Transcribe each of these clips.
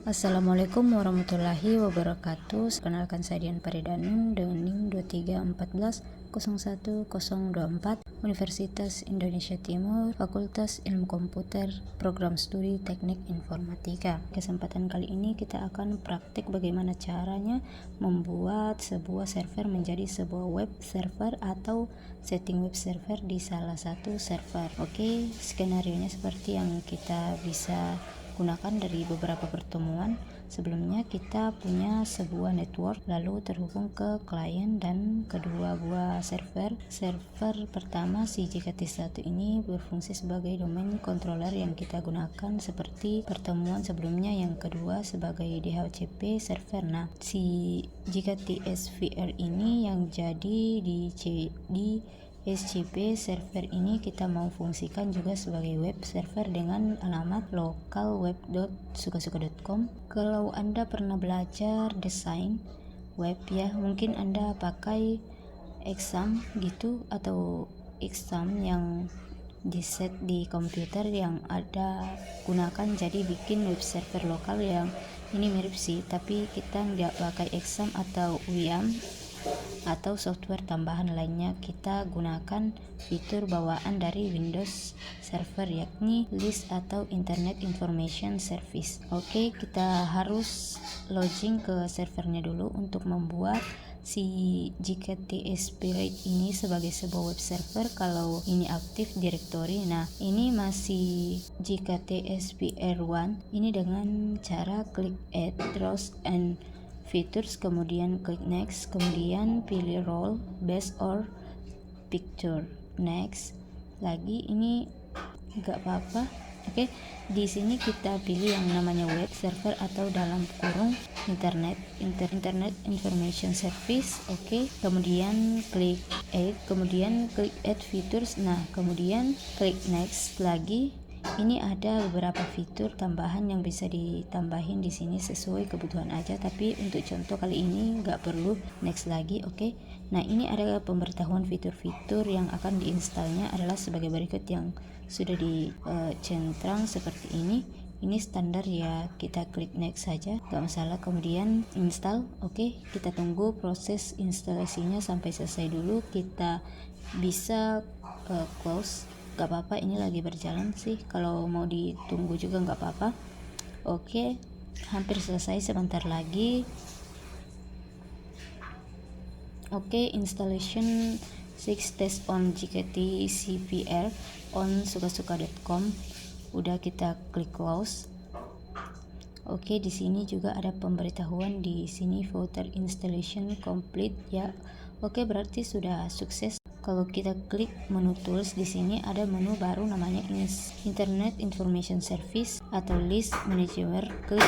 Assalamualaikum warahmatullahi wabarakatuh. Perkenalkan saya Dian Paridanun dengan NIM 231401024 Universitas Indonesia Timur, Fakultas Ilmu Komputer, Program Studi Teknik Informatika. Kesempatan kali ini kita akan praktik bagaimana caranya membuat sebuah server menjadi sebuah web server atau setting web server di salah satu server. Oke, skenarionya seperti yang kita bisa gunakan dari beberapa pertemuan sebelumnya. Kita punya sebuah network lalu terhubung ke klien dan kedua buah server. Server pertama si JKT1 ini berfungsi sebagai domain controller yang kita gunakan seperti pertemuan sebelumnya. Yang kedua sebagai DHCP server. Nah, si JKT-SVR ini yang jadi di SCP server ini kita mau fungsikan juga sebagai web server dengan alamat localweb.sukasuka.com. Kalau Anda pernah belajar desain web ya, mungkin Anda pakai exam gitu atau exam yang di set di komputer yang ada gunakan, jadi bikin web server lokal yang ini mirip sih, tapi kita nggak pakai exam atau WIAM atau software tambahan lainnya. Kita gunakan fitur bawaan dari Windows Server yakni LIS atau Internet Information Service. Oke, kita harus login ke servernya dulu untuk membuat si JKT-SVR ini sebagai sebuah web server. Kalau ini aktif directory, nah ini masih JKT-SVR1 ini dengan cara klik add rows and features, kemudian klik next, kemudian pilih role based or picture, next lagi. Ini nggak apa-apa. Oke, di sini kita pilih yang namanya web server atau dalam kurung internet information service. Oke, kemudian klik add, kemudian klik add features. Nah, kemudian klik next lagi. Ini ada beberapa fitur tambahan yang bisa ditambahin di sini sesuai kebutuhan aja, tapi untuk contoh kali ini nggak perlu next lagi. Oke. Nah, ini ada pemberitahuan fitur-fitur yang akan diinstalnya adalah sebagai berikut yang sudah dicentrang seperti ini. Ini standar ya, kita klik next saja, nggak masalah. Kemudian install. Oke, kita tunggu proses instalasinya sampai selesai dulu. Kita bisa close. Gak apa-apa, ini lagi berjalan sih, kalau mau ditunggu juga gak apa-apa. Oke, hampir selesai, sebentar lagi. Oke, installation 6 test on JKT CVR on sukasuka.com. Udah, kita klik close. Oke, di sini juga ada pemberitahuan di sini voter installation complete ya. Oke, berarti sudah sukses. Kalau kita klik menu tools, di sini ada menu baru namanya Internet Information Service atau List Manager. Klik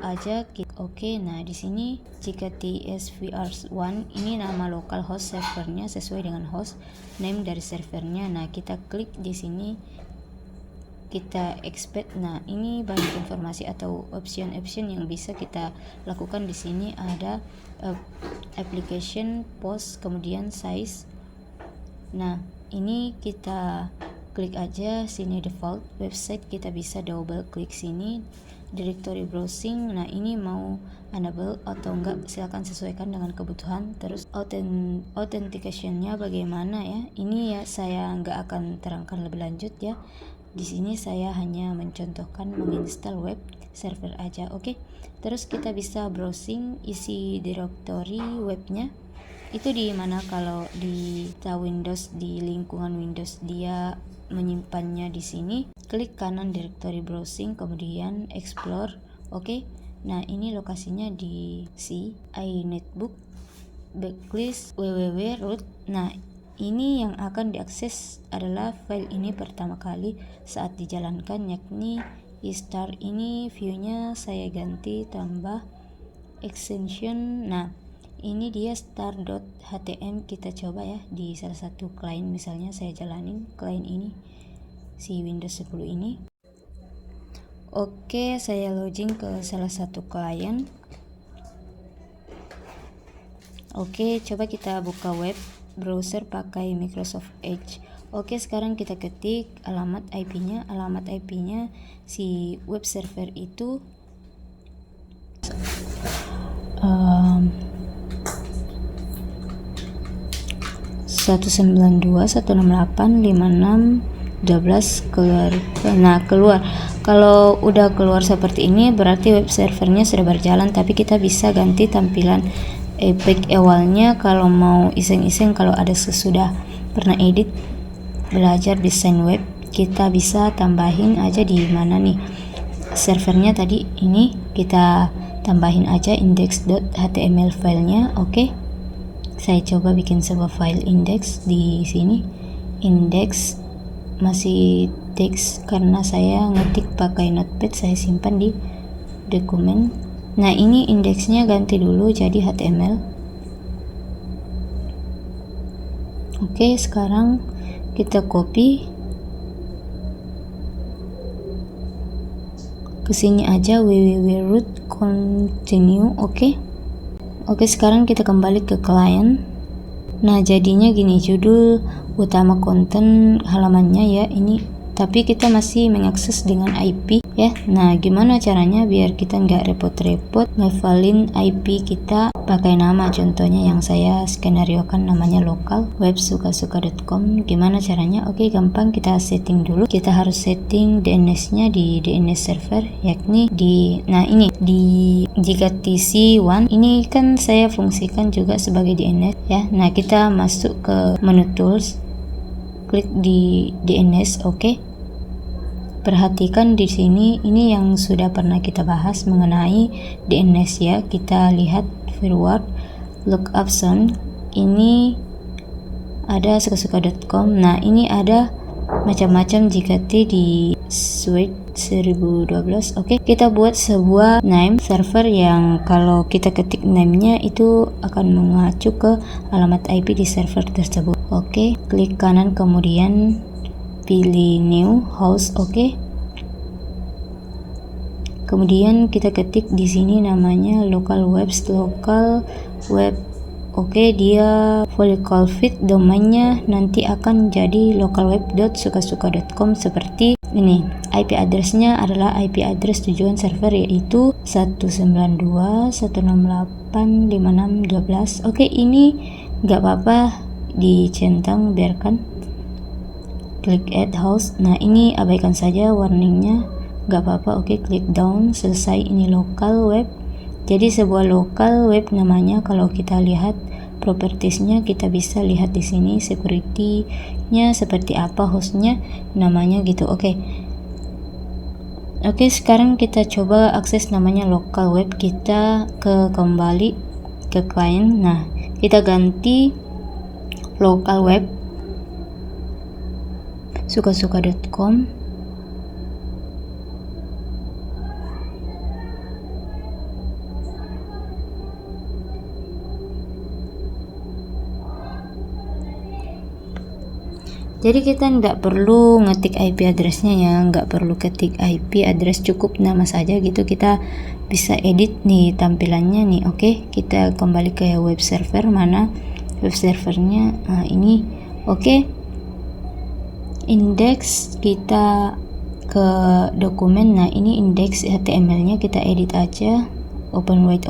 aja, klik OK. Nah, di sini JKT-SVR1 ini nama local host servernya sesuai dengan host name dari servernya. Nah, kita klik di sini, kita expect. Nah, ini banyak informasi atau option yang bisa kita lakukan. Di sini ada application, post, kemudian size. Nah, ini kita klik aja sini default website, kita bisa double klik sini directory browsing. Nah, ini mau enable atau enggak silakan sesuaikan dengan kebutuhan. Terus authentication-nya bagaimana ya? Ini ya saya enggak akan terangkan lebih lanjut ya. Di sini saya hanya mencontohkan menginstal web server aja. Oke. Terus kita bisa browsing isi directory webnya. Itu di mana kalau di Windows, di lingkungan Windows dia menyimpannya di sini. Klik kanan directory browsing, kemudian explore. Oke. Nah, ini lokasinya di iNetbook backlist www.root. Nah, ini yang akan diakses adalah file ini pertama kali saat dijalankan, yakni start. Ini viewnya saya ganti tambah extension. Nah, ini dia start.htm. Kita coba ya di salah satu klien, misalnya saya jalanin klien ini si Windows 10 ini. Oke, saya login ke salah satu klien. Oke, coba kita buka web browser pakai Microsoft Edge. Oke, sekarang kita ketik alamat IP-nya. Alamat IP-nya si web server itu 192.168.56.12 keluar. Nah, keluar. Kalau udah keluar seperti ini berarti web servernya sudah berjalan, tapi kita bisa ganti tampilan back awalnya kalau mau iseng-iseng. Kalau ada sesudah pernah edit belajar desain web, kita bisa tambahin aja di mana nih servernya tadi. Ini kita tambahin aja index.html filenya. Oke. Saya coba bikin sebuah file index di sini. Index masih teks karena saya ngetik pakai notepad, saya simpan di dokumen. Nah, ini indeksnya ganti dulu jadi HTML. Oke, sekarang kita copy ke sini aja, www.root continue. Oke, sekarang kita kembali ke client. Nah, jadinya gini, judul utama konten halamannya ya ini, tapi kita masih mengakses dengan IP ya. Nah, gimana caranya biar kita nggak repot-repot ngefalin IP kita pakai nama, contohnya yang saya skenariokan namanya local web sukasuka.com. Gimana caranya? Oke, gampang, kita setting dulu. Kita harus setting DNS-nya di DNS server, yakni di GKTC1. Ini kan saya fungsikan juga sebagai DNS ya. Nah, kita masuk ke menu tools, klik di DNS. Oke. Perhatikan di sini, ini yang sudah pernah kita bahas mengenai DNS ya. Kita lihat forward lookup zone. Ini ada sukasuka.com. Nah, ini ada macam-macam JKT di suite 1012. Oke, kita buat sebuah name server yang kalau kita ketik name-nya itu akan mengacu ke alamat IP di server tersebut. Oke, klik kanan kemudian pilih new host. Oke. Kemudian kita ketik di sini namanya local web. Oke, dia follicle fit domainnya nanti akan jadi localweb.sukasuka.com seperti ini. IP address-nya adalah IP address tujuan server, yaitu 192.168.56.12. Oke, ini nggak apa-apa dicentang, biarkan. Klik add host. Nah, ini abaikan saja warningnya, nggak apa-apa. Oke, klik down, selesai. Ini local web. Jadi sebuah local web namanya. Kalau kita lihat propertiesnya, kita bisa lihat di sini security-nya seperti apa, hostnya namanya gitu. Oke, sekarang kita coba akses namanya local web. Kita kembali ke client. Nah, kita ganti local web sukasuka.com. Jadi kita nggak perlu ngetik IP address-nya ya, nggak perlu ketik IP address, cukup nama saja gitu. Kita bisa edit nih tampilannya nih. Oke, kita kembali ke web server. Mana web servernya? Nah, ini. Oke, indeks kita ke dokumen. Nah, ini indeks HTML-nya kita edit aja. Open wide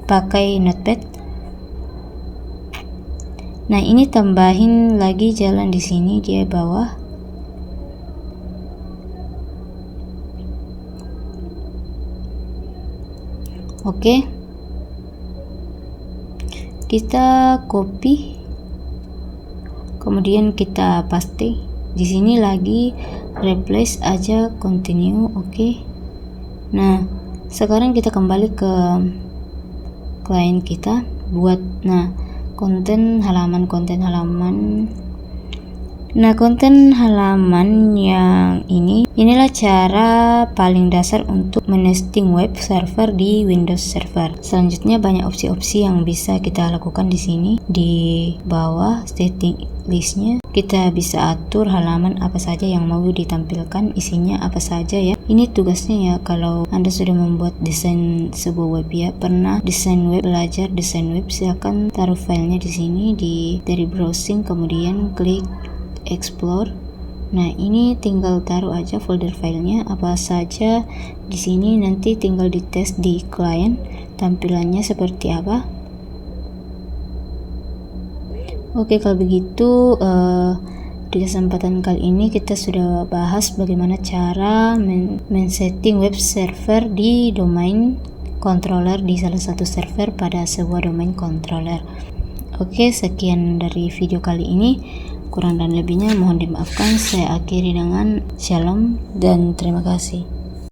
pakai notepad. Nah, ini tambahin lagi jalan di sini di bawah. Oke. Kita copy. Kemudian kita paste. Di sini lagi replace aja continue. Oke. Nah, sekarang kita kembali ke client kita buat konten halaman. Nah, konten halaman yang inilah cara paling dasar untuk menesting web server di Windows Server. Selanjutnya banyak opsi-opsi yang bisa kita lakukan di sini. Di bawah setting listnya kita bisa atur halaman apa saja yang mau ditampilkan, isinya apa saja ya. Ini tugasnya ya kalau Anda sudah membuat desain sebuah web ya, pernah desain web, belajar desain web, silakan taruh filenya di sini dari browsing, kemudian klik explore. Nah, ini tinggal taruh aja folder filenya apa saja di sini, nanti tinggal dites di client tampilannya seperti apa. Oke, kalau begitu di kesempatan kali ini kita sudah bahas bagaimana cara men-setting web server di domain controller di salah satu server pada sebuah domain controller. Oke, sekian dari video kali ini. Kurang dan lebihnya mohon dimaafkan. Saya akhiri dengan shalom dan terima kasih.